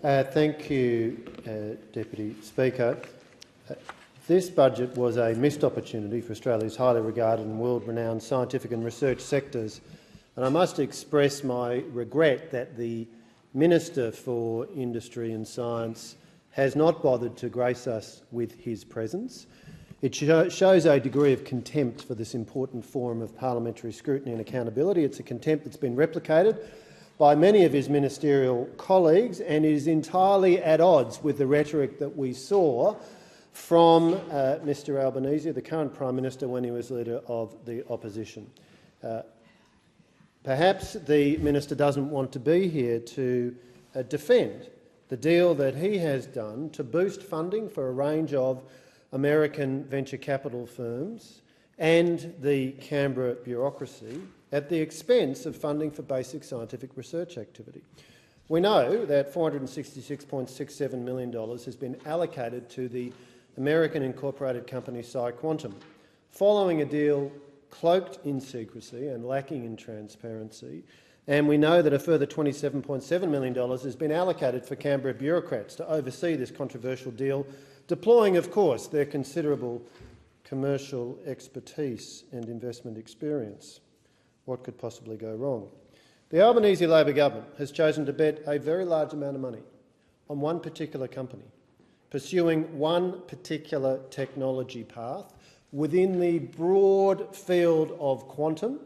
Thank you, Deputy Speaker. This budget was a missed opportunity for Australia's highly regarded and world-renowned scientific and research sectors, and I must express my regret that the Minister for Industry and Science has not bothered to grace us with his presence. It shows a degree of contempt for this important forum of parliamentary scrutiny and accountability. It's a contempt that's been replicated by many of his ministerial colleagues and is entirely at odds with the rhetoric that we saw from Mr Albanese, the current Prime Minister, when he was Leader of the Opposition. Perhaps the Minister doesn't want to be here to defend the deal that he has done to boost funding for a range of American venture capital firms and the Canberra bureaucracy at the expense of funding for basic scientific research activity. We know that $466.67 million has been allocated to the American incorporated company PsiQuantum, following a deal cloaked in secrecy and lacking in transparency, and we know that a further $27.7 million has been allocated for Canberra bureaucrats to oversee this controversial deal, deploying, of course, their considerable commercial expertise and investment experience. What could possibly go wrong? The Albanese Labor government has chosen to bet a very large amount of money on one particular company, pursuing one particular technology path within the broad field of quantum,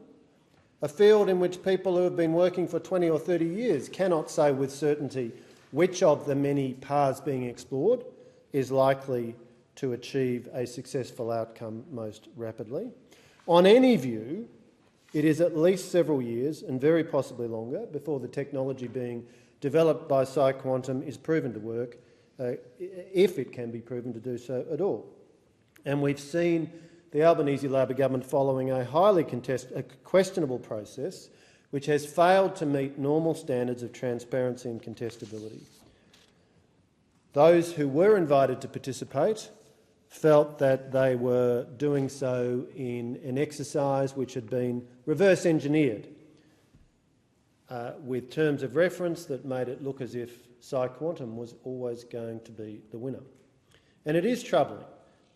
a field in which people who have been working for 20 or 30 years cannot say with certainty which of the many paths being explored is likely to achieve a successful outcome most rapidly. On any view, it is at least several years, and very possibly longer, before the technology being developed by PsiQuantum is proven to work, if it can be proven to do so at all. And we've seen the Albanese Labor government following a highly questionable process which has failed to meet normal standards of transparency and contestability. Those who were invited to participate felt that they were doing so in an exercise which had been reverse engineered with terms of reference that made it look as if PsiQuantum was always going to be the winner. And it is troubling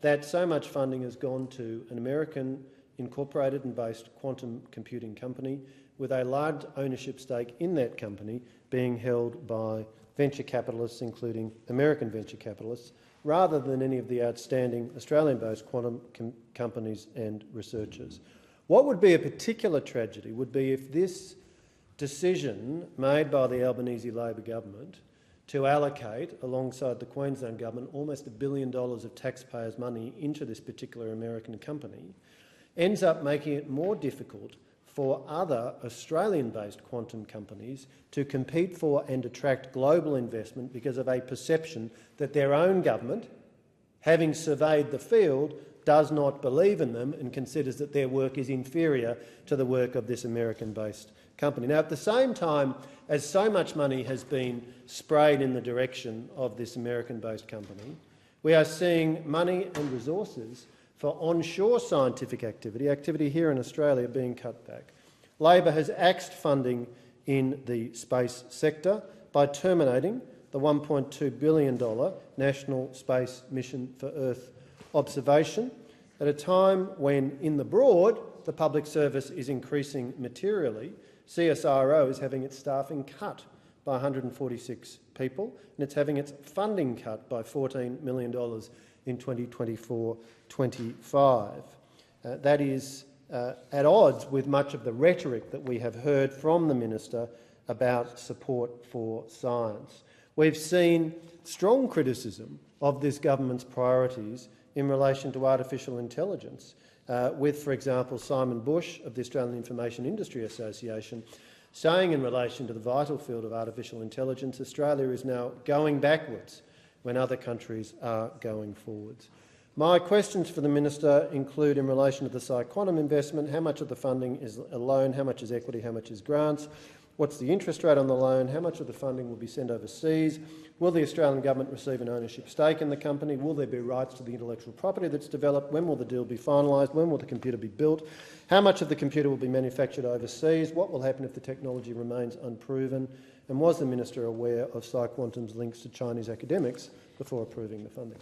that so much funding has gone to an American incorporated and based quantum computing company with a large ownership stake in that company being held by venture capitalists, including American venture capitalists, rather than any of the outstanding Australian-based quantum companies and researchers. What would be a particular tragedy would be if this decision made by the Albanese Labor government to allocate, alongside the Queensland government, almost $1 billion of taxpayers' money into this particular American company, ends up making it more difficult for other Australian-based quantum companies to compete for and attract global investment because of a perception that their own government, having surveyed the field, does not believe in them and considers that their work is inferior to the work of this American-based company. Now, at the same time as so much money has been sprayed in the direction of this American-based company, we are seeing money and resources for onshore scientific activity here in Australia, being cut back. Labor has axed funding in the space sector by terminating the $1.2 billion National Space Mission for Earth observation at a time when, in the broad, the public service is increasing materially. CSIRO is having its staffing cut by 146 people, and it's having its funding cut by $14 million in 2024-25. That is at odds with much of the rhetoric that we have heard from the Minister about support for science. We've seen strong criticism of this government's priorities in relation to artificial intelligence, with, for example, Simon Bush of the Australian Information Industry Association saying in relation to the vital field of artificial intelligence, Australia is now going backwards when other countries are going forwards. My questions for the Minister include, in relation to the PsiQuantum investment, how much of the funding is a loan, how much is equity, how much is grants, what's the interest rate on the loan, how much of the funding will be sent overseas, will the Australian government receive an ownership stake in the company, will there be rights to the intellectual property that's developed, when will the deal be finalised, when will the computer be built, how much of the computer will be manufactured overseas, what will happen if the technology remains unproven, And was the Minister aware of PsyQuantum's links to Chinese academics before approving the funding?